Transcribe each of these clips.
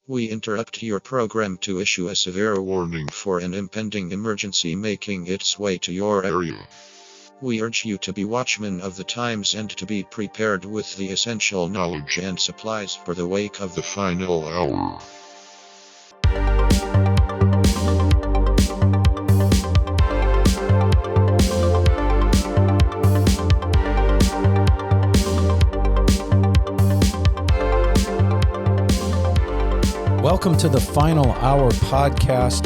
We interrupt your program to issue a severe warning for an impending emergency making its way to your area. We urge you to be watchmen of the times and to be prepared with the essential knowledge and supplies for the wake of the final hour. Welcome to the Final Hour podcast,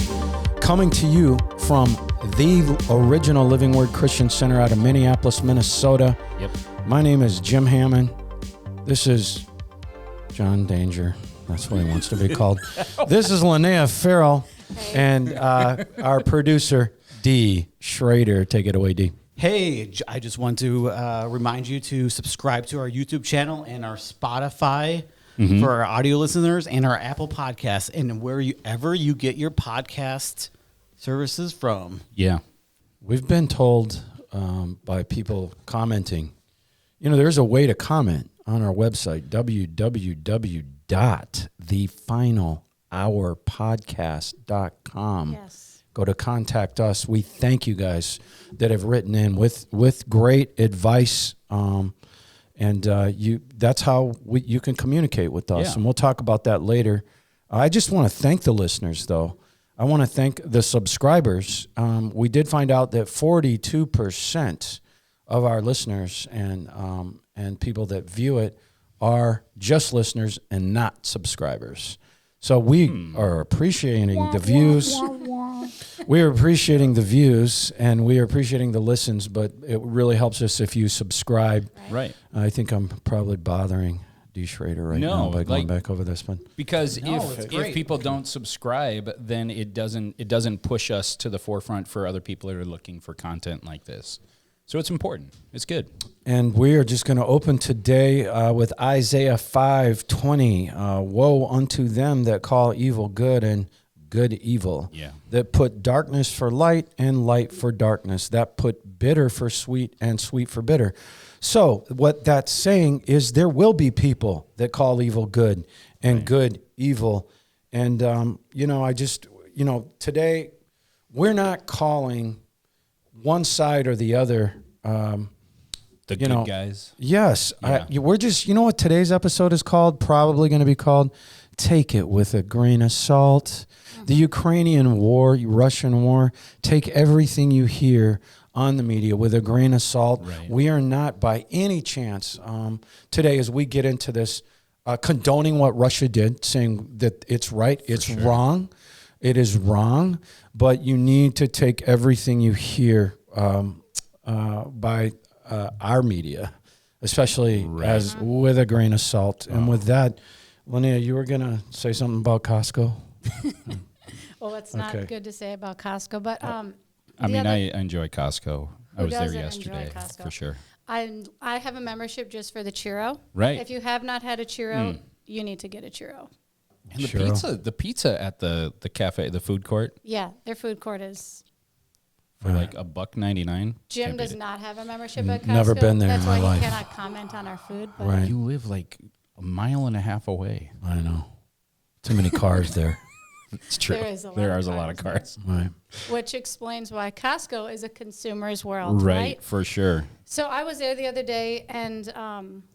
coming to you from the original Living Word Christian Center out of Minneapolis, Minnesota. Yep. My name is Jim Hammond. This is John Danger. That's what he wants to be called. This is Lonaiah Farrell and our producer, Dee Schrader. Take it away, Dee. Hey, I just want to remind you to subscribe to our YouTube channel and our Spotify for our audio listeners and our Apple Podcasts and wherever you get your podcast services from. Yeah. We've been told by people commenting, there's a way to comment on our website, www.thefinalhourpodcast.com. Yes. Go to contact us. We thank you guys that have written in with great advice. That's how you can communicate with us. Yeah. And we'll talk about that later. I just want to thank the listeners, though. I want to thank the subscribers. We did find out that 42% of our listeners and people that view it are just listeners and not subscribers. So we are appreciating the views. We are appreciating the views and we are appreciating the listens, but it really helps us if you subscribe. Right. I think I'm probably bothering D. Schrader now by going back over this one. Because if people don't subscribe, then it doesn't push us to the forefront for other people that are looking for content like this. So it's important. It's good. And we are just going to open today with Isaiah 5:20. Woe unto them that call evil good and good evil. Yeah. That put darkness for light and light for darkness. That put bitter for sweet and sweet for bitter. So what that's saying is there will be people that call evil good and good evil. And, today we're not calling one side or the other. The good guys. Yes. Yeah. We're just, what today's episode is called? Probably going to be called Take It With a Grain of Salt. The Ukrainian war, Russian war, take everything you hear on the media with a grain of salt. Right. We are not by any chance today as we get into this condoning what Russia did, saying that it's right, it's wrong. It is wrong, but you need to take everything you hear by our media, especially as with a grain of salt. And with that, Lonaiah, you were going to say something about Costco? Well, it's not good to say about Costco, but I enjoy Costco. I was there yesterday for sure. I have a membership just for the churro. Right. If you have not had a churro, you need to get a churro. And the pizza at the cafe, the food court. Yeah, their food court is for like $1.99. Jim does not have a membership at Costco. Never been there That's in my why life. he cannot comment on our food. But Right. You live like a mile and a half away. I know. Too many cars there. It's true. There is a lot of cars. Right. Which explains why Costco is a consumer's world, Right, for sure. So I was there the other day, and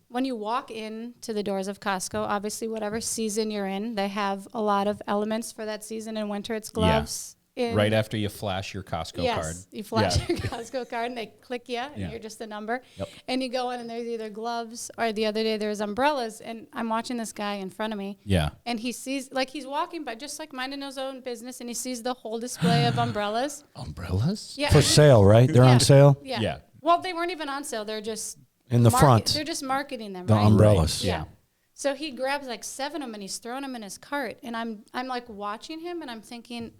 when you walk into the doors of Costco, obviously whatever season you're in, they have a lot of elements for that season. In winter, it's gloves. Right after you flash your Costco card. Yes, you flash your Costco card, and they click you, and you're just a number. Yep. And you go in, and there's either gloves, or the other day there's umbrellas, and I'm watching this guy in front of me. Yeah. And he sees, he's walking by, just minding his own business, and he sees the whole display of umbrellas. Umbrellas? Yeah. For sale, right? They're on sale? Yeah. Well, they weren't even on sale. They're just In the front. They're just marketing them, The right? umbrellas. Yeah. So he grabs 7 of them and he's throwing them in his cart, and I'm watching him, and I'm thinking,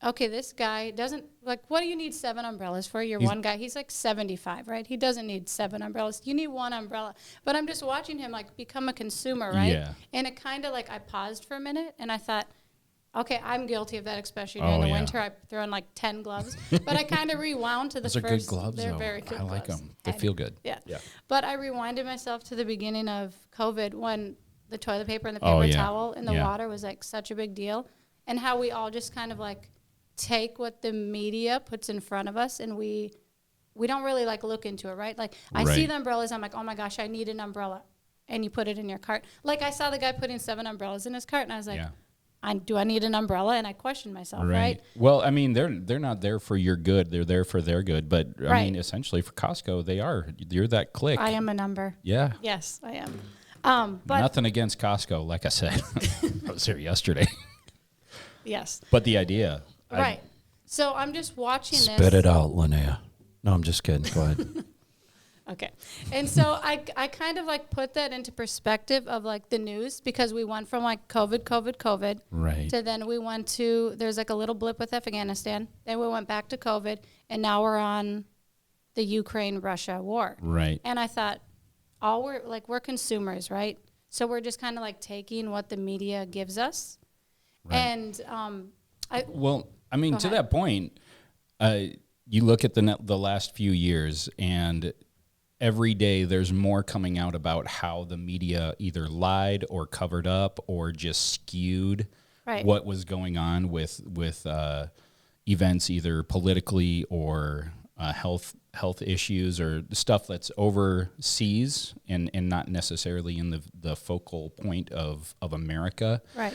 okay, this guy doesn't, what do you need 7 umbrellas for? You're one guy. He's 75, right? He doesn't need 7 umbrellas. You need 1 umbrella. But I'm just watching him become a consumer, right? Yeah. And it kind of I paused for a minute, and I thought, okay, I'm guilty of that, especially during the winter. I throw in 10 gloves. But I kind of rewound to the Those are first. good gloves, They're though. very good I like gloves. them. They feel good. Yeah. But I rewinded myself to the beginning of COVID when the toilet paper and the Oh, paper yeah. towel in the Yeah. water was like such a big deal, and how we all just kind of like take what the media puts in front of us, and we don't really like look into it, right? Like I see Right. the umbrellas, I'm like, oh my gosh, I need an umbrella, and you put it in your cart. Like I saw the guy putting 7 umbrellas in his cart, and I was like, Yeah. do I need an umbrella? And I questioned myself, right? Well, I mean, they're not there for your good. They're there for their good. But I Right. mean, essentially for Costco, they are. You're that click. I am a number. Yeah. Yes, I am. But Nothing against Costco, like I said. I was there yesterday. yes, But the idea. right. So I'm just watching this. Spit it out, Lonaiah. No, I'm just kidding. Go ahead. Okay. And so I kind of like put that into perspective of like the news, because we went from like COVID Right. to then we went to, there's like a little blip with Afghanistan. Then we went back to COVID, and now we're on the Ukraine-Russia war. Right. And I thought, we're consumers, right? So we're just kind of like taking what the media gives us. Right. And Well, I mean, Go to ahead. that point, you look at the last few years, and every day there's more coming out about how the media either lied or covered up or just skewed Right. what was going on with events, either politically or health issues or stuff that's overseas and not necessarily in the focal point of America. right.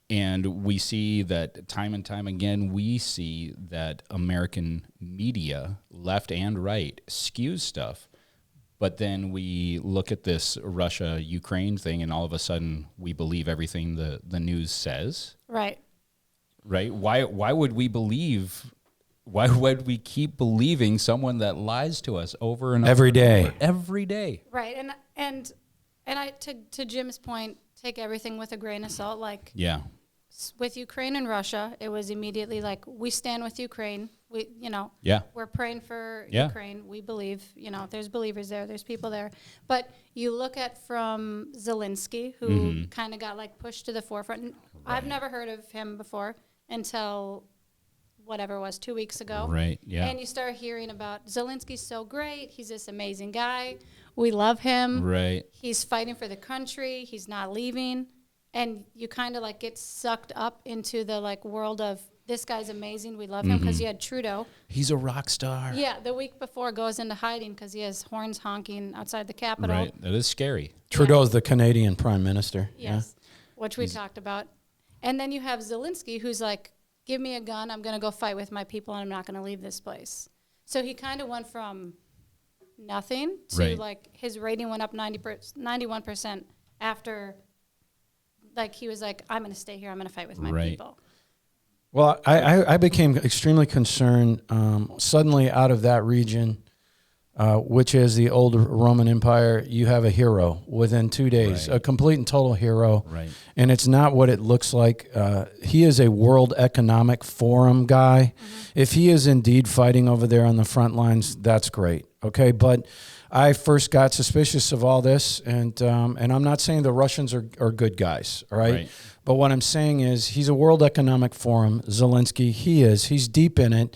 And we see that time and time again, we see that American media, left and right, skews stuff. But then we look at this Russia-Ukraine thing, and all of a sudden we believe everything the news says. Right. Right? Why would we believe? Why would we keep believing someone that lies to us over and Every over day. and over? Every day. Right. And I to Jim's point, take everything with a grain of salt. Like Yeah. with Ukraine and Russia, it was immediately like, we stand with Ukraine. Yeah. We're praying for Yeah. Ukraine. We believe, there's believers there. There's people there. But you look at from Zelensky, who Mm-hmm. kind of got like pushed to the forefront. And I've never heard of him before until whatever it was 2 weeks ago. Right. Yeah. And you start hearing about Zelensky's so great. He's this amazing guy. We love him. Right. He's fighting for the country. He's not leaving. And you kind of like get sucked up into the like world of, this guy's amazing. We love him, because he had Trudeau. He's a rock star. Yeah, the week before goes into hiding because he has horns honking outside the Capitol. Right. That is scary. Trudeau's the Canadian Prime Minister. Yes, which we talked about. And then you have Zelensky, who's like, give me a gun. I'm going to go fight with my people, and I'm not going to leave this place. So he kind of went from nothing to Right. like his rating went up 91% after, like, he was like, I'm going to stay here. I'm going to fight with my Right. people. Well, I became extremely concerned suddenly out of that region, which is the old Roman Empire. You have a hero within 2 days, Right. a complete and total hero. Right. And it's not what it looks like. He is a World Economic Forum guy. If he is indeed fighting over there on the front lines, that's great. Okay, but I first got suspicious of all this, and I'm not saying the Russians are good guys, all right? Right. But what I'm saying is he's a World Economic Forum, Zelensky. He's deep in it.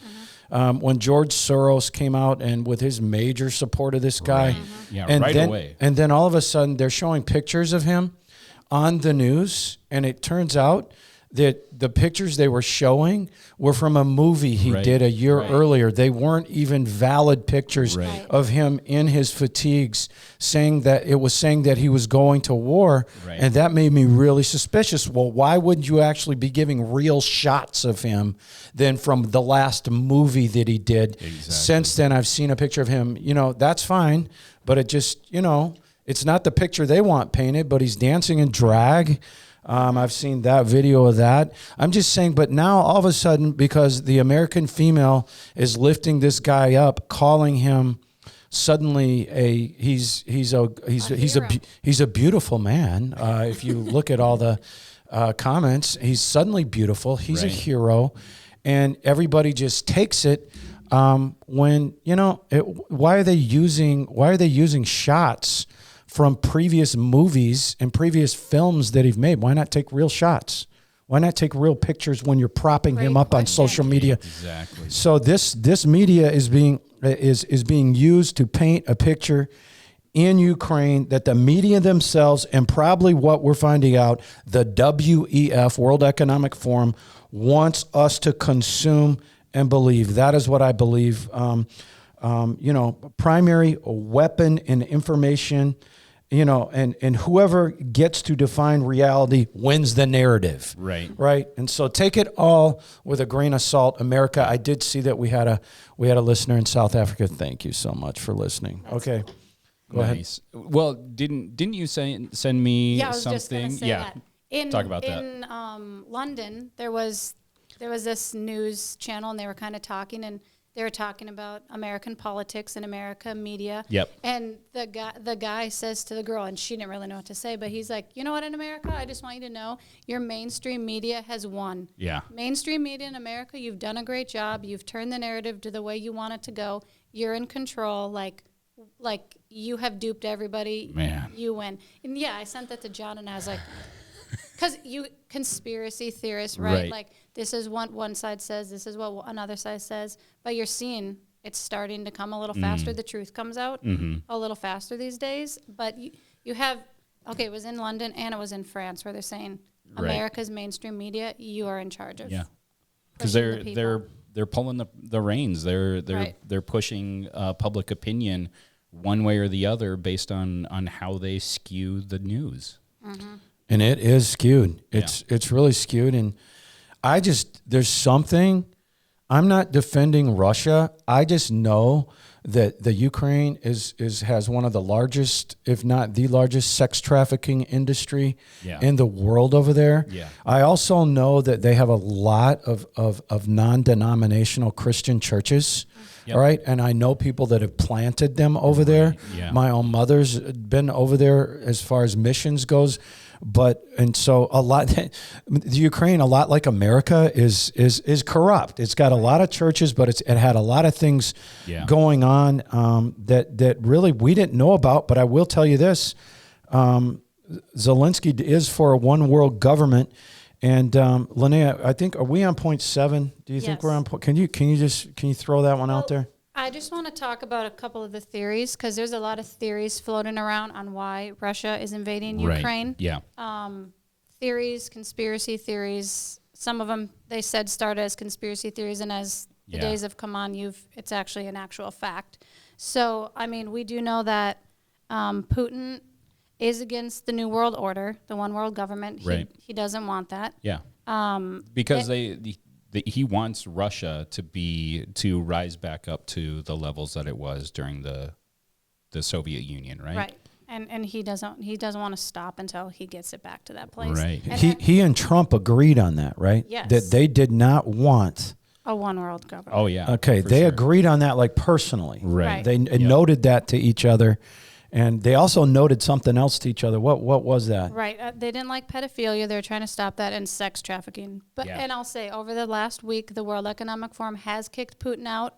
When George Soros came out and with his major support of this guy, Right. Yeah, and right then, away. And then all of a sudden they're showing pictures of him on the news, and it turns out that the pictures they were showing were from a movie he Right. did a year Right. earlier. They weren't even valid pictures Right. of him in his fatigues, saying that he was going to war, Right. and that made me really suspicious. Well, why wouldn't you actually be giving real shots of him than from the last movie that he did? Exactly. Since then, I've seen a picture of him. That's fine, but it just, it's not the picture they want painted, but he's dancing in drag. I've seen that video of that. I'm just saying, but now all of a sudden, because the American female is lifting this guy up, calling him suddenly he's a beautiful man. If you look at all the comments, he's suddenly beautiful. He's a Right. hero, and everybody just takes it. When why are they using shots from previous movies and previous films that he've made? Why not take real shots? Why not take real pictures when you're propping him Great up on question. social media? Exactly. So this media is being used to paint a picture in Ukraine that the media themselves, and probably what we're finding out, the WEF, World Economic Forum, wants us to consume and believe. That is what I believe. Primary weapon and information, and whoever gets to define reality wins the narrative. Right. Right. And so take it all with a grain of salt. America, I did see that we had a listener in South Africa. Thank you so much for listening. Okay. Go ahead. Well, didn't you send me Yeah, I was something? just going to say that. Talk about that. In London, there was this news channel, and they were kind of talking, and they were talking about American politics and America media. Yep. And the guy says to the girl, and she didn't really know what to say, but he's like, you know what, in America, I just want you to know your mainstream media has won. Yeah. Mainstream media in America, you've done a great job. You've turned the narrative to the way you want it to go. You're in control. Like you have duped everybody. Man. You win. And yeah, I sent that to John, and I was like, because you conspiracy theorists, right? Right. Like this is what one side says, this is what another side says, but you're seeing it's starting to come a little faster. The truth comes out a little faster these days. But you have, it was in London and it was in France where they're saying America's mainstream media, you are in charge of. Yeah, because they're pulling the reins. They're pushing public opinion one way or the other based on how they skew the news. Mm-hmm. And it is skewed. It's really skewed. And there's something, I'm not defending Russia. I just know that the Ukraine has one of the largest, if not the largest, sex trafficking industry in the world over there. Yeah. I also know that they have a lot of non-denominational Christian churches. Yep. All right. And I know people that have planted them over there. Yeah. My own mother's been over there as far as missions goes. And so the Ukraine, a lot like America, is corrupt. It's got a lot of churches, but it had a lot of things going on that really we didn't know about. But I will tell you this: Zelensky is for a one world government. And Lonaiah, I think, are we on point 7? Do you think we're on point? Can you throw that one out there? I just want to talk about a couple of the theories because there's a lot of theories floating around on why Russia is invading Ukraine. Yeah. Theories, conspiracy theories. Some of them they said started as conspiracy theories, and as the days have come on, it's actually an actual fact. So I mean, we do know that Putin is against the New World Order, the one world government. He doesn't want that. Yeah. Because he wants Russia to rise back up to the levels that it was during the Soviet Union, right? Right. And he doesn't want to stop until he gets it back to that place. Right. And He and Trump agreed on that, right? Yes. That they did not want a one world government. Oh yeah. Okay, they agreed on that, like, personally. Right. They noted that to each other, and they also noted something else to each other. What was that? Right. They didn't like pedophilia. They were trying to stop that, and sex trafficking. And I'll say, over the last week, the World Economic Forum has kicked Putin out.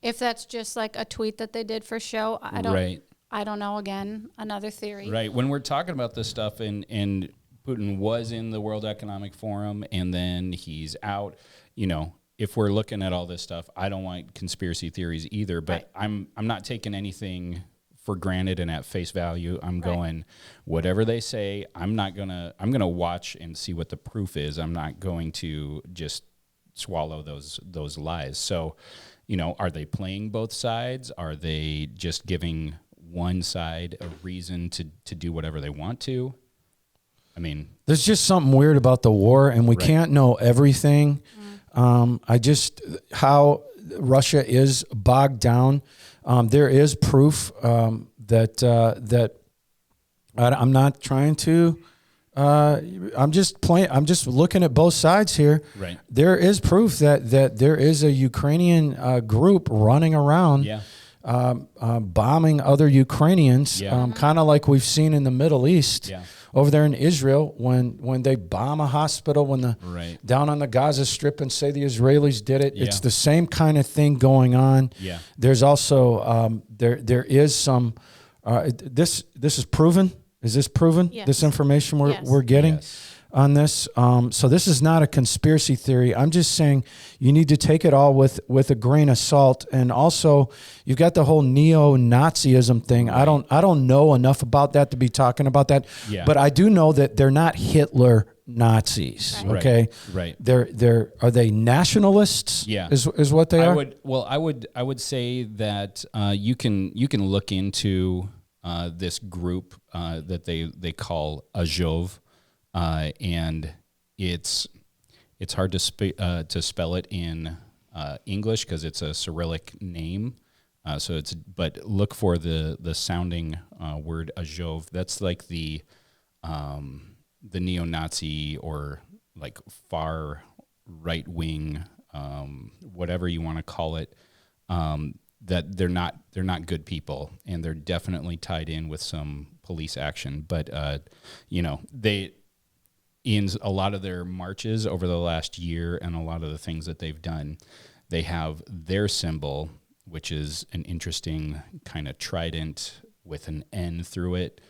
If that's just like a tweet that they did for show, I don't know. Again, another theory. Right. When we're talking about this stuff, and Putin was in the World Economic Forum, and then he's out, if we're looking at all this stuff, I don't want conspiracy theories either, but I'm not taking anything for granted and at face value. I'm going, whatever they say, I'm going to watch and see what the proof is. I'm not going to just swallow those lies. So, are they playing both sides? Are they just giving one side a reason to do whatever they want to? I mean, there's just something weird about the war, and we can't know everything. How Russia is bogged down. There is proof that I'm not trying to. I'm just looking at both sides here. Right. There is proof that there is a Ukrainian group running around. Bombing other Ukrainians, kind of like we've seen in the Middle East, over there in Israel, when they bomb a hospital, down on the Gaza Strip and say the Israelis did it. It's the same kind of thing going on. There's also there is some. This is proven. Is this proven? Yes. This information we're getting. Yes. on this. So this is not a conspiracy theory. I'm just saying you need to take it all with a grain of salt. And also, you've got the whole neo-Nazism thing. Right. I don't know enough about that to be talking about that. Yeah. But I do know that they're not Hitler Nazis. Right. Okay. Right. Are they nationalists? Yeah. Is what they are? I would say that you can look into this group that they call Azov. And it's hard to spell it in English because it's a Cyrillic name. But look for the sounding word Azov. That's like the neo-Nazi or like far right wing, whatever you want to call it. That they're not good people, and they're definitely tied in with some police action. But they. In a lot of their marches over the last year and a lot of the things that they've done, they have their symbol, which is an interesting kind of trident with an N through it,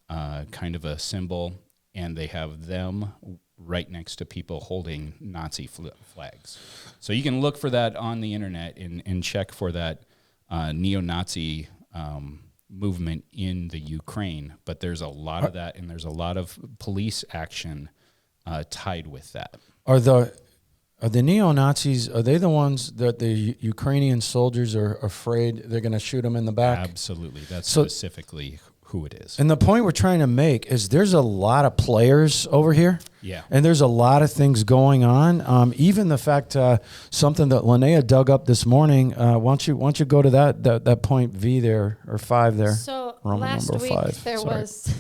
kind of a symbol, and they have them right next to people holding Nazi flags. So you can look for that on the internet and check for that neo-Nazi movement in the Ukraine. But there's a lot of that, and there's a lot of police action tied with that. Are the neo-Nazis, are they the ones that the Ukrainian soldiers are afraid they're going to shoot them in the back? Absolutely. That's specifically who it is. And the point we're trying to make is there's a lot of players over here. Yeah. And there's a lot of things going on. Even the fact, something that Lonaiah dug up this morning, why don't you go to that point V there, or 5 there. So Roman last number week 5. there Sorry. was...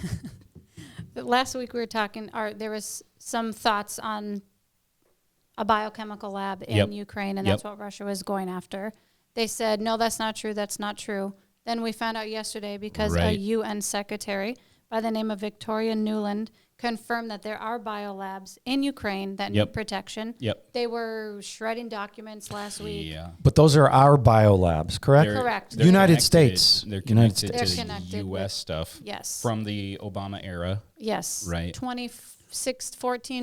Last week we were talking, there was some thoughts on a biochemical lab in Ukraine, and that's what Russia was going after. They said, no, that's not true, that's not true. Then we found out yesterday because a UN secretary by the name of Victoria Nuland confirmed that there are biolabs in Ukraine that need protection. They were shredding documents last week. Yeah. But those are our biolabs, correct? Correct. They're United States. They're connected They're to connected the U.S. stuff from the Obama era. Yes. Right. 14,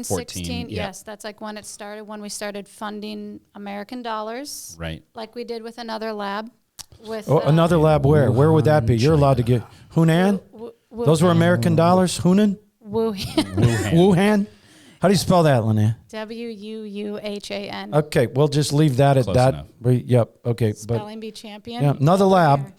16. Yes, that's like when it started, when we started funding American dollars. Right. Like we did with another lab. Another lab where? Where would that be? You're allowed to get Hunan? Those were American dollars? Hunan? Wuhan? How do you spell that, Lonaiah? Wuuhan. Okay, we'll just leave that at Close that. enough. Yep. Okay. Spelling bee champion. Yeah, another lab,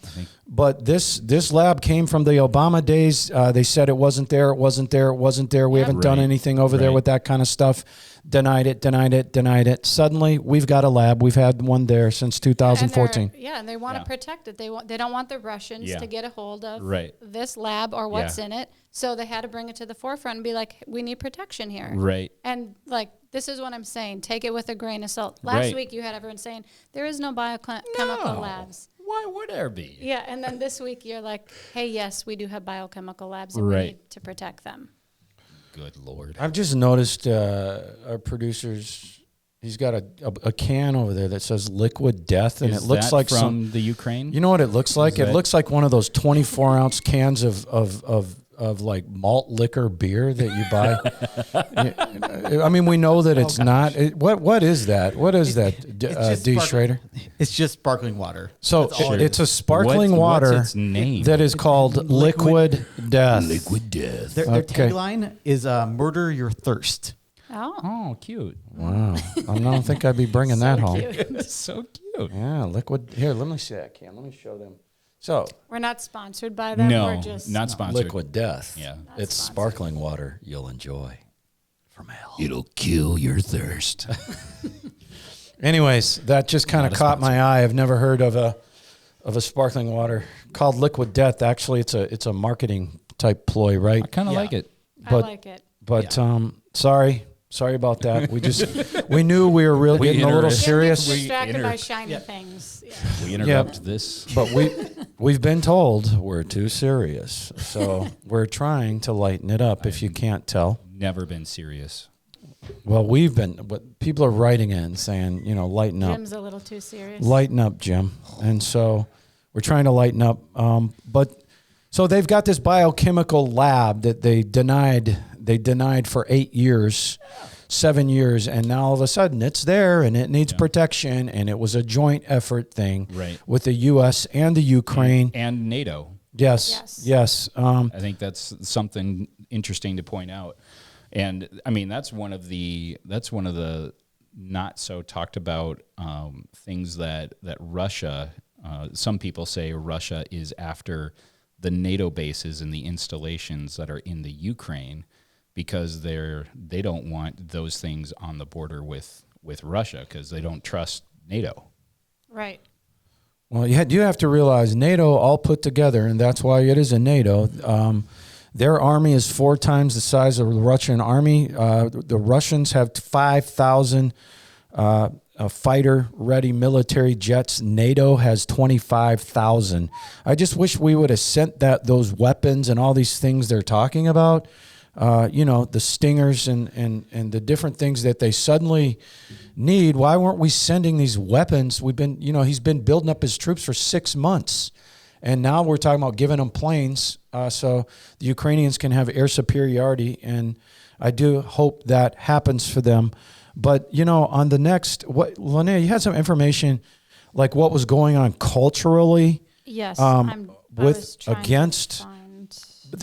but this lab came from the Obama days. They said it wasn't there. It wasn't there. It wasn't there. We haven't done anything over there with that kind of stuff. Denied it. Suddenly, we've got a lab. We've had one there since 2014. And they want to protect it. They don't want the Russians to get a hold of this lab or what's in it. So they had to bring it to the forefront and be like, we need protection here. Right. And like, this is what I'm saying. Take it with a grain of salt. Last week, you had everyone saying, there is no biochemical labs. Why would there be? Yeah, and then this week, you're like, hey, yes, we do have biochemical labs, and we need to protect them. Good Lord. I've just noticed our producer's, he's got a can over there that says Liquid Death, and it looks like from the Ukraine? You know what it looks like? It looks like one of those 24-ounce cans of like malt liquor beer that you buy. I mean, we know that it's not. What is that? What is that, D. Schrader? It's just sparkling water. So it's a sparkling water what's its name? that is called Liquid Death. Liquid Death. Their tagline is "Murder Your Thirst." Oh, cute. Wow. I don't think I'd be bringing that home. That's so cute. Yeah, liquid. Here, let me see that can. Let me show them. So we're not sponsored by them. No, we're just not sponsored. Liquid Death. Yeah. It's sparkling water you'll enjoy from hell. It'll kill your thirst. Anyways, that just kind of caught my eye. I've never heard of a sparkling water called Liquid Death. Actually, it's a marketing type ploy, right? I kind of like it. I like it. But sorry about that. We knew we were really getting a little serious. Get distracted by shiny things. Yeah. We interrupt this. But we've been told we're too serious. So we're trying to lighten it up, if you can't tell. Never been serious. Well, but people are writing in saying, lighten up. Jim's a little too serious. Lighten up, Jim. And so we're trying to lighten up. So they've got this biochemical lab that they denied they denied for 8 years, 7 years, and now all of a sudden it's there and it needs protection, and it was a joint effort thing with the U.S. and the Ukraine. And NATO. Yes. I think that's something interesting to point out. And I mean, that's one of the not so talked about things that Russia, some people say Russia is after the NATO bases and the installations that are in the Ukraine, because they don't want those things on the border with Russia, because they don't trust NATO. Right. Well, you have to realize NATO all put together, and that's why it is a NATO. Their army is 4 times the size of the Russian army. The Russians have 5,000 fighter-ready military jets. NATO has 25,000. I just wish we would have sent those weapons and all these things they're talking about. The Stingers and the different things that they suddenly need. Why weren't we sending these weapons? He's been building up his troops for 6 months, and now we're talking about giving them planes so the Ukrainians can have air superiority, and I do hope that happens for them. But, on the next, Lonaiah, you had some information, like what was going on culturally. Yes.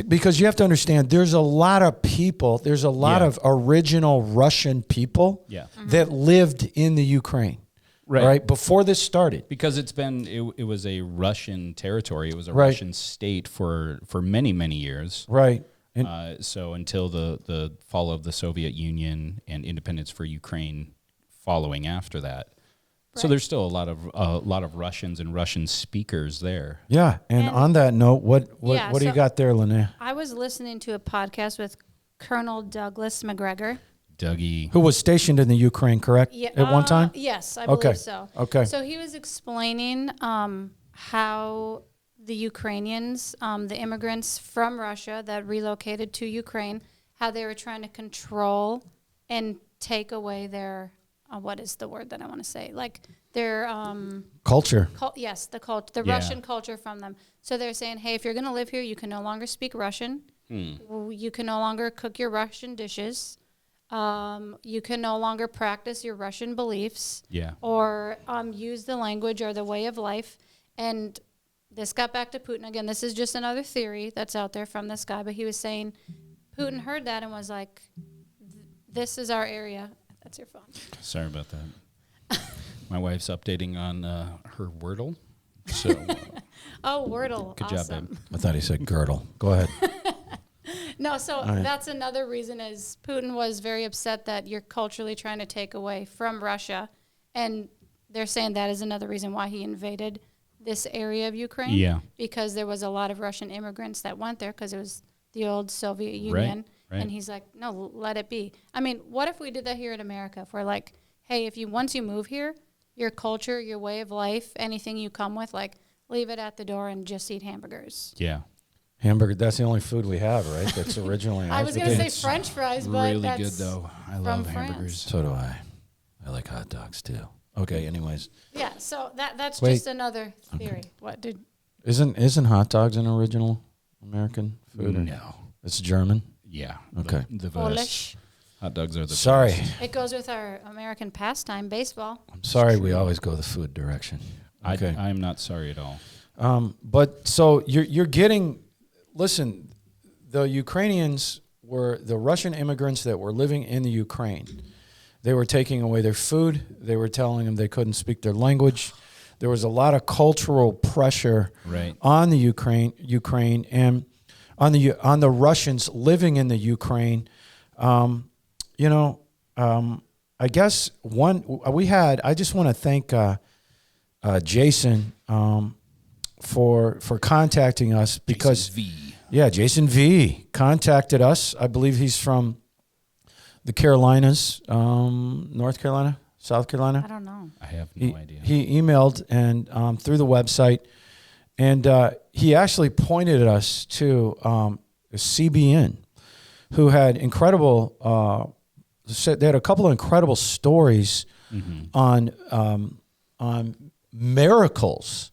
Because you have to understand, there's a lot of people, there's a lot of original Russian people that lived in the Ukraine, right? Before this started. Because it was a Russian territory, it was a Russian state for many, many years. Right. So until the fall of the Soviet Union and independence for Ukraine following after that. So there's still a lot of Russians and Russian speakers there. Yeah, and on that note, what do you got there, Lonaiah? I was listening to a podcast with Colonel Douglas McGregor. Dougie. Who was stationed in the Ukraine, correct? Yeah, at one time? Yes, I believe so. Okay. So he was explaining how the Ukrainians, the immigrants from Russia that relocated to Ukraine, how they were trying to control and take away their... what is the word that I want to say? Like their culture. The Russian culture from them. So they're saying, hey, if you're going to live here, you can no longer speak Russian. You can no longer cook your Russian dishes. You can no longer practice your Russian beliefs. Or use the language or the way of life. And this got back to Putin again. This is just another theory that's out there from this guy. But he was saying Putin heard that and was like, this is our area. That's your phone. Sorry about that. My wife's updating on her Wordle. So, Wordle. Good awesome. job, babe. I thought he said girdle. Go ahead. No, so that's another reason is Putin was very upset that you're culturally trying to take away from Russia. And they're saying that is another reason why he invaded this area of Ukraine. Yeah. Because there was a lot of Russian immigrants that went there because it was the old Soviet Union. Right. And he's like, no, let it be. I mean, what if we did that here in America? If we're like, hey, once you move here, your culture, your way of life, anything you come with, like, leave it at the door and just eat hamburgers. Yeah. Hamburger, that's the only food we have, right? That's originally. I was going to say French fries, but really that's good, though. I love hamburgers. So do I. I like hot dogs, too. Okay, anyways. Yeah, so that's just another theory. Okay. What did... Isn't hot dogs an original American food? No. It's German? Yeah. Okay. The Polish. Hot dogs are the Sorry. best. It goes with our American pastime, baseball. I'm sorry we always go the food direction. Okay. I am not sorry at all. But so you're getting, listen, the Ukrainians were the Russian immigrants that were living in the Ukraine. They were taking away their food. They were telling them they couldn't speak their language. There was a lot of cultural pressure on the Ukraine and on the Russians living in the Ukraine. I guess I just want to thank Jason for contacting us because Jason V contacted us. I believe he's from the Carolinas, North Carolina, South Carolina. I don't know. I have no idea. He emailed and through the website, and he actually pointed us to CBN, who had incredible. They had a couple of incredible stories on miracles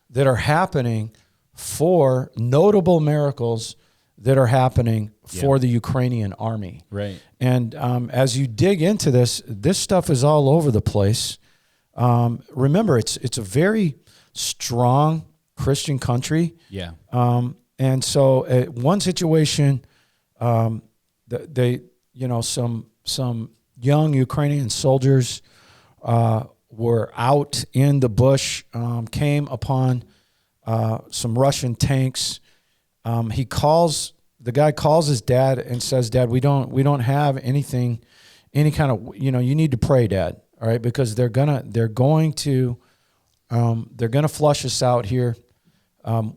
that are happening, for notable miracles that are happening for the Ukrainian army. Right. And as you dig into this stuff is all over the place. Remember, it's a very strong Christian country. Yeah. And so one situation, they some young Ukrainian soldiers were out in the bush, came upon some Russian tanks. The guy calls his dad and says, "Dad, we don't have anything, any kind of, you need to pray, Dad, all right, because they're going to flush us out here.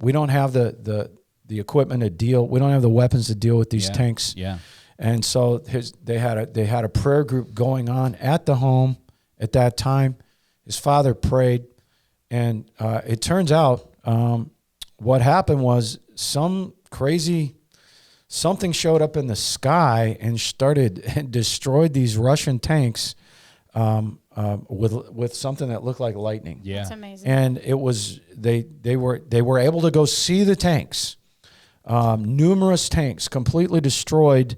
We don't have the equipment to deal. We don't have the weapons to deal with these tanks." Yeah. And so they had a prayer group going on at the home at that time. His father prayed, and it turns out what happened was something showed up in the sky and started and destroyed these Russian tanks with something that looked like lightning. Yeah. That's amazing. And it was they were able to go see the tanks, numerous tanks completely destroyed.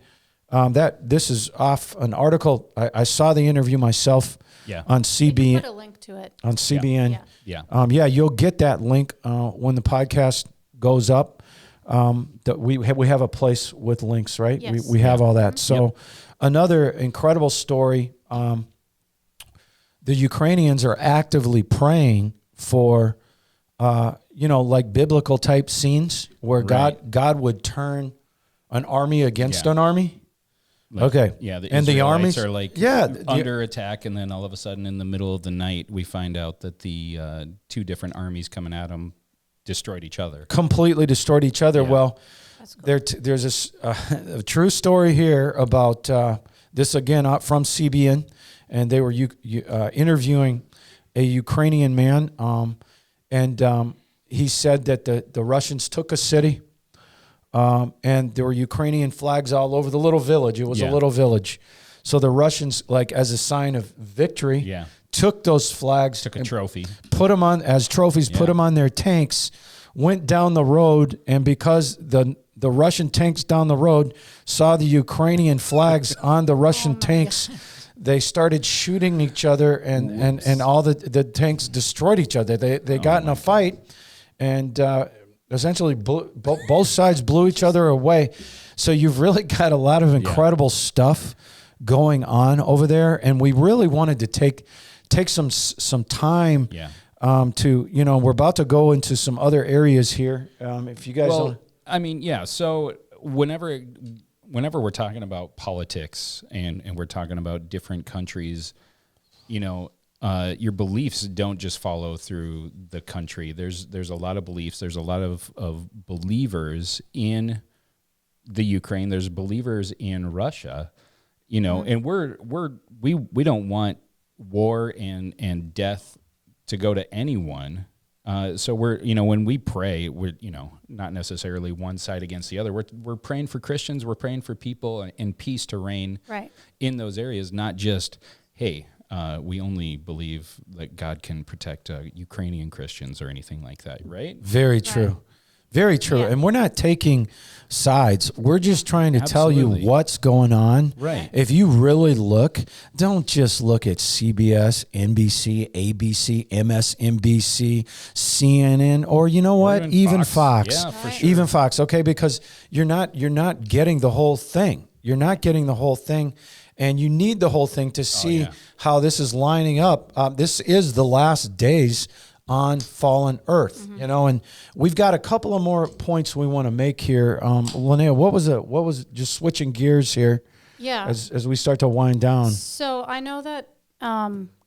This is off an article. I saw the interview myself on You can CBN. put a link to it. On CBN. Yeah. You'll get that link when the podcast goes up. That we have a place with links, right? Yes. We have all that. So another incredible story. The Ukrainians are actively praying for, like biblical type scenes where God would turn an army against an army. Okay. Yeah, and the armies are like under attack, and then all of a sudden, in the middle of the night, we find out that the two different armies coming at them destroyed each other. Completely destroyed each other. Yeah. Well, That's cool. there's this a true story here about this again from CBN, and they were interviewing a Ukrainian man, and he said that the Russians took a city. And there were Ukrainian flags all over the little village. It was a little village. So the Russians, like as a sign of victory, took those flags, Took a trophy. put them on as trophies, put them on their tanks, went down the road, and because the Russian tanks down the road saw the Ukrainian flags on the Russian tanks, they started shooting each other, and all the tanks destroyed each other. They got in a fight, and essentially both sides blew each other away. So you've really got a lot of incredible stuff going on over there, and we really wanted to take some time to, we're about to go into some other areas here. If you guys so whenever we're talking about politics and we're talking about different countries, your beliefs don't just follow through the country. There's a lot of beliefs. There's a lot of believers in the Ukraine. There's believers in Russia, and we don't want war and death to go to anyone. So we're, when we pray, we're, not necessarily one side against the other. We're praying for Christians. We're praying for people and peace to reign in those areas, not just, hey, we only believe that God can protect Ukrainian Christians or anything like that, right? Very true. Very true. Yeah. And we're not taking sides. We're just trying to tell you what's going on. Right. If you really look, don't just look at CBS, NBC, ABC, MSNBC, CNN, or you know what? Even Fox. Yeah, for sure. Even Fox, okay? Because you're not getting the whole thing. You're not getting the whole thing. And you need the whole thing to see how this is lining up. This is the last days on fallen earth, and we've got a couple of more points we want to make here. Lonaiah, what was just switching gears here? Yeah. As we start to wind down. So I know that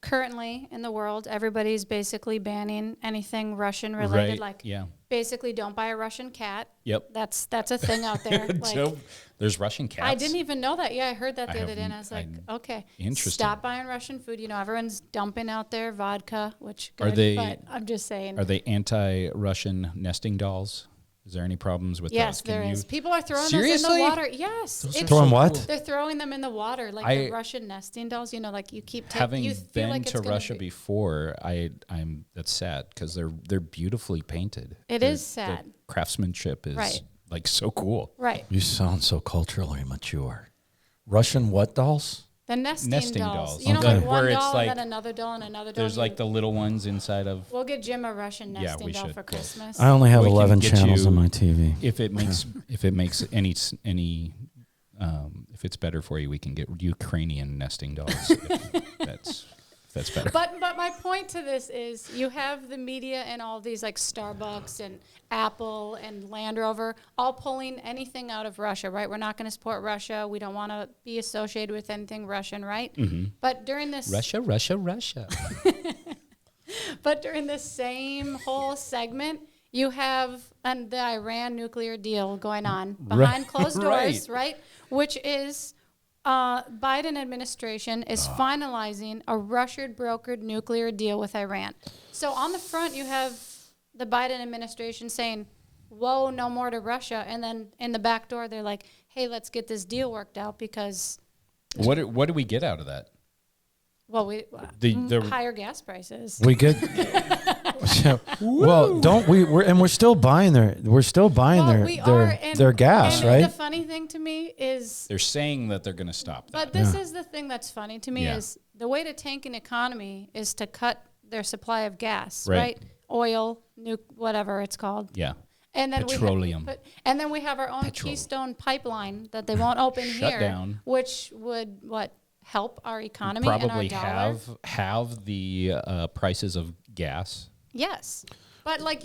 currently in the world, everybody's basically banning anything Russian related. Right. Like, basically, don't buy a Russian cat. Yep. That's a thing out there. Like, there's Russian cats. I didn't even know that. Yeah, I heard that the other day, and I was like, okay, interesting. Stop buying Russian food. Everyone's dumping out their vodka, which good, Are they? But I'm just saying. Are they anti-Russian nesting dolls? Is there any problems with Yes, that? there is. People are throwing those Seriously? in the water. Yes. Throwing what? They're throwing them in the water, like the Russian nesting dolls. Like you keep Having you feel been like it's to gonna Russia be. before, that's sad because they're beautifully painted. It is sad. The craftsmanship is Right. like so cool. Right. You sound so culturally mature. Russian what dolls? The nesting Nesting dolls. dolls. You know, Okay. like one Where it's doll like- and then another doll and another doll. There's like the little ones inside of. We'll get Jim a Russian Yeah, nesting we doll should. for Christmas. I only have We can 11 get channels you- on my TV. If it makes if it's better for you, we can get Ukrainian nesting dolls. if that's better. But my point to this is you have the media and all these like Starbucks and Apple and Land Rover all pulling anything out of Russia, right? We're not going to support Russia. We don't want to be associated with anything Russian, right? But during this Russia. But during this same whole segment, you have the Iran nuclear deal going on behind closed doors, right? Which is Biden administration is finalizing a Russian-brokered nuclear deal with Iran. So on the front, you have the Biden administration saying, whoa, no more to Russia. And then in the back door, they're like, hey, let's get this deal worked out because, What do we get out of that? well, The higher gas prices. We get well, don't we? We're still buying their gas, and right? The funny thing to me is, they're saying that they're going to stop that. but this is the thing that's funny to me Yeah. is the way to tank an economy is to cut their supply of gas, Right. right? Oil, whatever it's called. Yeah. And then Petroleum. and then we have our own Keystone pipeline that they won't open Shut here, down. which would help our economy and Probably our dollar. have the prices of gas. Yes. But like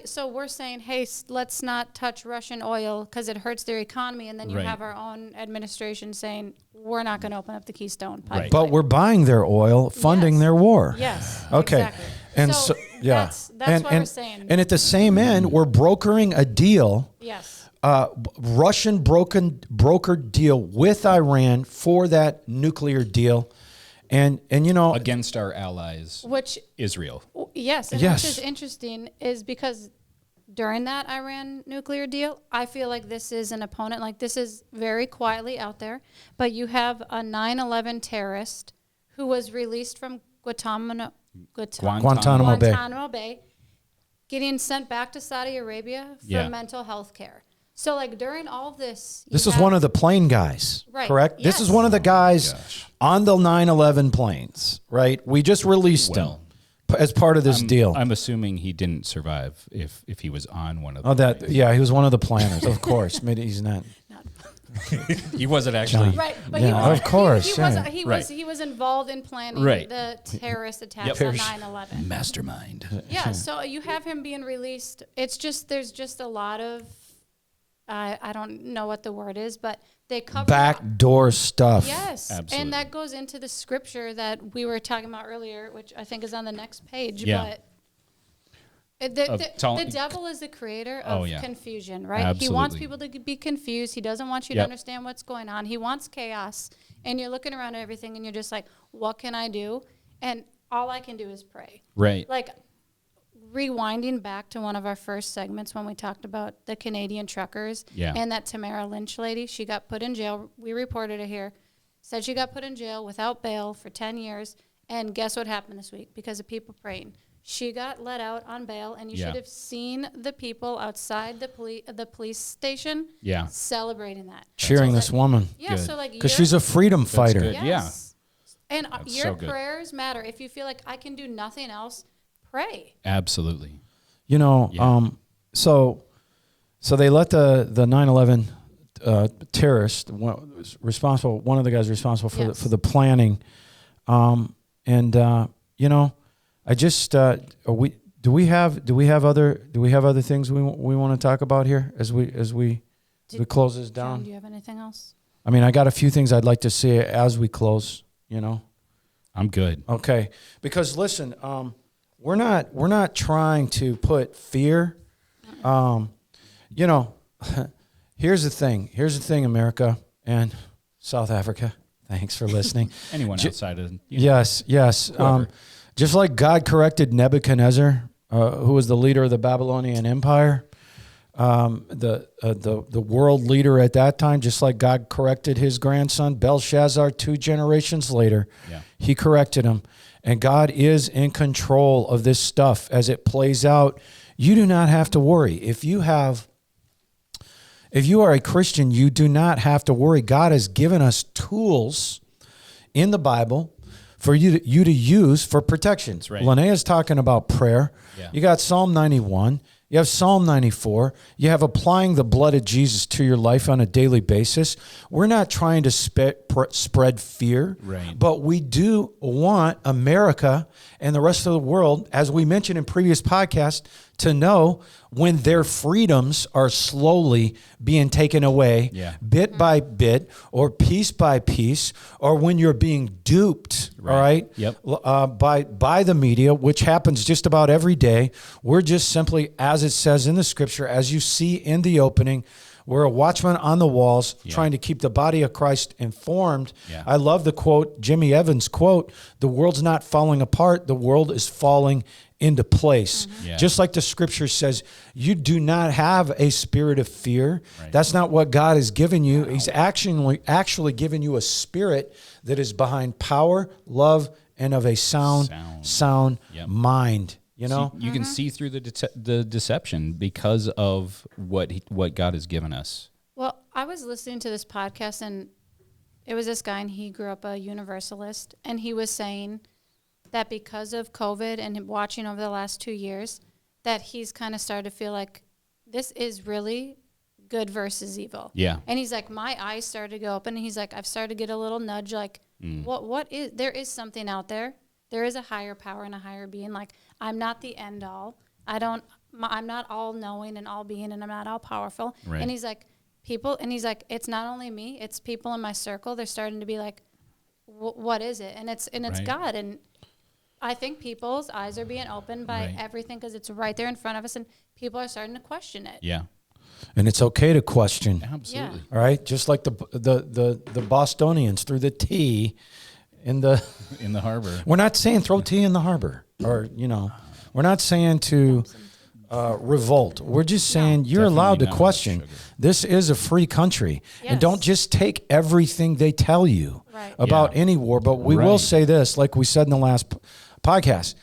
so we're saying, hey, let's not touch Russian oil because it hurts their economy. And then you Right. have our own administration saying, we're not going to open up the Keystone pipeline. Right. But we're buying their oil, funding Yes. their war. Yes. Okay. Exactly. And so, yeah. That's and, what and, we're saying. And at the same end, we're brokering a deal, Yes. Russian brokered deal with Iran for that nuclear deal. And you know, Against our allies, Which, Israel. yes. And Yes. which is interesting is because during that Iran nuclear deal, I feel like this is an opponent. Like this is very quietly out there. But you have a 9/11 terrorist who was released from Guantanamo Bay. Guantanamo Bay, getting sent back to Saudi Arabia for Yeah. mental health care. So, like, during all of this... This is one of the plane guys, Right. correct? This is Yes. one of the guys on the 9/11 planes, right? We just released him as part of this deal. I'm assuming he didn't survive if he was on one of the planes. Yeah, he was one of the planners, of course. Maybe he's not. He wasn't actually. Right, but Yeah, he was, of course, He, yeah. he was involved in planning Right. the terrorist attacks Yep. on 9/11. Mastermind. Yeah, so you have him being released. It's just there's just a lot of I don't know what the word is, but they cover Backdoor stuff. Yes, Absolutely. and that goes into the scripture that we were talking about earlier, which I think is on the next page. Yeah. But the devil is the creator of confusion, right? He wants Absolutely. people to be confused. He doesn't want you to understand what's going on. He wants chaos. And you're looking around at everything and you're just like, what can I do? And all I can do is pray. Right. Like rewinding back to one of our first segments when we talked about the Canadian truckers and that Tamara Lynch lady, she got put in jail. We reported it here. Said she got put in jail without bail for 10 years. And guess what happened this week? Because of people praying. She got let out on bail, and you should have seen the people outside the police station celebrating that. Cheering this woman. Yeah, so like because she's a freedom fighter. good. Yes. And That's your so good. prayers matter. If you feel like I can do nothing else, pray. Absolutely. You know, so they let the 9/11 terrorist one of the guys responsible for the planning, you know, I just do we have other things we want to talk about here as we close this down? John, do you have anything else? I mean, I got a few things I'd like to say as we close. You know. I'm good. Okay, because listen, we're not trying to put fear. You know, here's the thing, America and South Africa. Thanks for listening. Anyone outside of Yes. Just like God corrected Nebuchadnezzar, who was the leader of the Babylonian Empire, the world leader at that time, just like God corrected his grandson Belshazzar 2 generations later, he corrected him. And God is in control of this stuff as it plays out. You do not have to worry. If you have If you are a Christian, you do not have to worry. God has given us tools in the Bible for you to use for protection. right. Lonaiah is talking about prayer. Yeah. You got Psalm 91. You have Psalm 94. You have applying the blood of Jesus to your life on a daily basis. We're not trying to spread fear, Right. but we do want America and the rest of the world, as we mentioned in previous podcasts, to know when their freedoms are slowly being taken away, Yeah. bit by bit or piece by piece, or when you're being duped, Right. all right, Yep. by the media, which happens just about every day. We're just simply, as it says in the scripture, as you see in the opening, we're a watchman on the walls trying to keep the body of Christ informed. Yeah. I love the quote, Jimmy Evans quote, the world's not falling apart, the world is falling into place. Yeah. Just like the scripture says, you do not have a spirit of fear. Right. That's not what God has given you. He's actually given you a spirit that is behind power, love, and of a sound Yep. mind. You know? You can see through the deception because of what God has given us. Well, I was listening to this podcast, and it was this guy, and he grew up a Universalist, and he was saying that because of COVID and him watching over the last 2 years, that he's kind of started to feel like this is really good versus evil. Yeah. And he's like, my eyes started to go open, and he's like, I've started to get a little nudge, like, what is, there is something out there. There is a higher power and a higher being. Like, I'm not the end all. I'm not all knowing and all being, and I'm not all powerful. Right. And he's like, it's not only me, it's people in my circle. They're starting to be like, what is it? And it's Right. God. And I think people's eyes are being opened by Right. everything because it's right there in front of us, and people are starting to question it. Yeah. And it's okay to question. Absolutely. All right? Just like the Bostonians threw the tea in the In the harbor. We're not saying throw tea in the harbor, or we're not saying to revolt. We're just saying you're Definitely allowed to not question. sugar. This is a free country, and Yes. don't just take everything they tell you Right. about Yeah. any war. But we will Right. say this, like we said in the last podcast.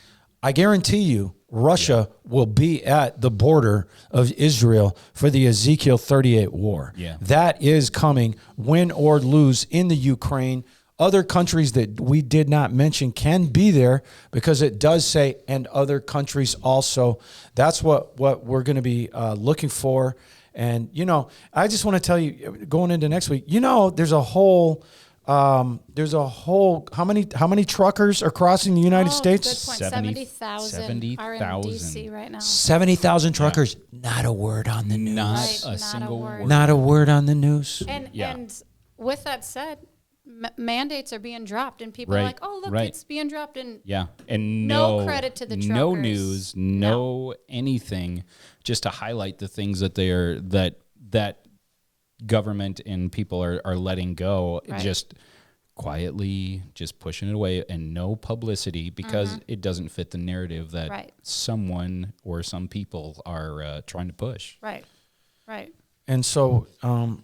I guarantee you, Russia will be at the border of Israel for the Ezekiel 38 war. Yeah. That is coming, win or lose, in the Ukraine. Other countries that we did not mention can be there because it does say, and other countries also. That's what we're going to be looking for. And, I just want to tell you, going into next week, there's a whole, how many truckers are crossing the United States? Good point. 70,000 70,000 are in DC right now. 70,000 truckers. Not a word on the news. Not Right, a not a single word. word. Not a word on the news. And Yeah. and with that said, mandates are being dropped, and people are Right, like, "Oh, look, right. it's being dropped." And Yeah, and No credit to the no truckers. news, no anything, just to highlight the things that that government and people are letting go, Right. just quietly, just pushing it away, and no publicity because it doesn't fit the narrative that Right. someone or some people are trying to push. right, And so,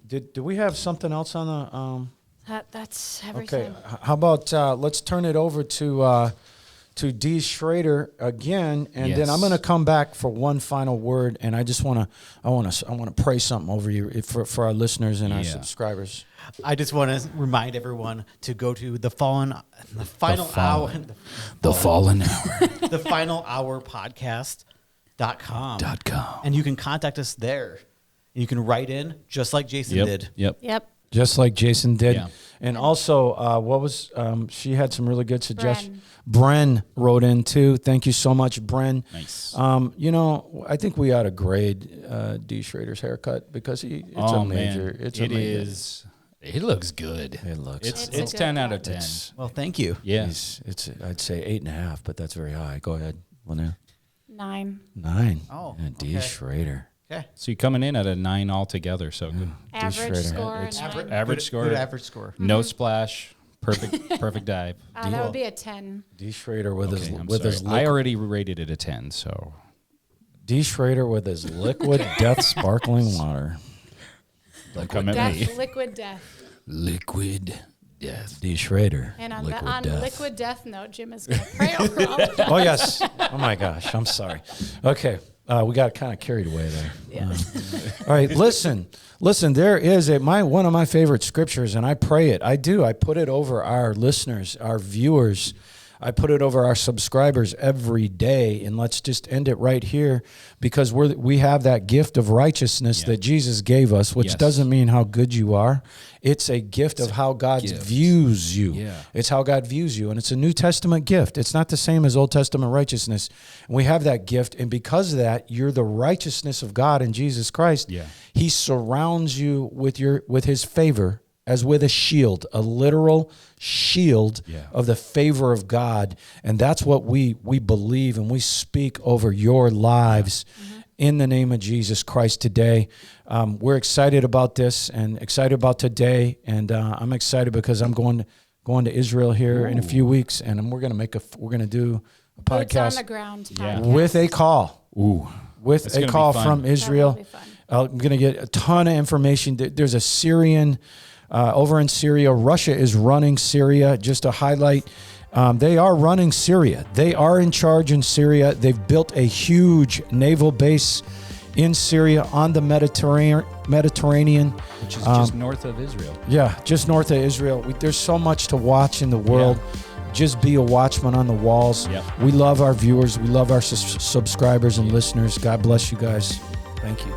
did we have something else on the? that's everything. Okay, how about let's turn it over to D. Schrader again, and then Yes. I'm going to come back for one final word, and I just want to pray something over you for our listeners and our Yeah. subscribers. I just want to remind everyone to go to the final hour, The fallen hour. the final hour podcast.com. And you can contact us there. And you can write in just like Jason did. Yep. Yep. Just like Jason did. Yeah. And also, she had some really good suggestions. Bren wrote in too. Thank you so much, Bren. Nice. I think we ought to grade D. Schrader's haircut because it's a major. Man, It's a major. It looks good. It looks. It's a It's good 10 out of cut. 10. Well, thank you. Yeah. I'd say 8.5, but that's very high. Go ahead, Lonaiah. 9. 9. Oh, Yeah, D. okay. Schrader. Okay. So you're coming in at a 9 altogether. So good. Average Schrader. score. It's 9. Average score. Good average score. No splash. Perfect dive. That would be a 10. D. Schrader with Okay, I'm his sorry. I already rated it a 10, so D. Schrader with his liquid death sparkling water. don't come at me. Death, liquid death. Liquid death. D. Schrader. And on liquid death. liquid death note, Jim is going to pray over all of Oh yes. Oh my gosh. I'm sorry. Okay. We got kind of carried away there. Yeah. All right, listen. There is one of my favorite scriptures, and I pray it. I do. I put it over our listeners, our viewers. I put it over our subscribers every day, and let's just end it right here, because we have that gift of righteousness that Jesus gave us, which doesn't mean how good you are. It's a gift of how God views you. Yeah. It's how God views you, and it's a New Testament gift. It's not the same as Old Testament righteousness. And we have that gift, and because of that, you're the righteousness of God in Jesus Christ. Yeah. He surrounds you with His favor, as with a shield, a literal shield of the favor of God. And that's what we believe, and we speak over your lives in the name of Jesus Christ today. We're excited about this and excited about today. And I'm excited because I'm going to Israel here in a few weeks, and we're going to do a podcast Boots on the ground podcast. with a call. With a call from Israel. I'm going to get a ton of information. There's a Syrian over in Syria. Russia is running Syria. Just to highlight, they are running Syria. They are in charge in Syria. They've built a huge naval base in Syria on the Mediterranean. Which is just north of Israel. Yeah, just north of Israel. There's so much to watch in the world. Just be a watchman on the walls. Yep. We love our viewers. We love our subscribers and listeners. God bless you guys. Thank you.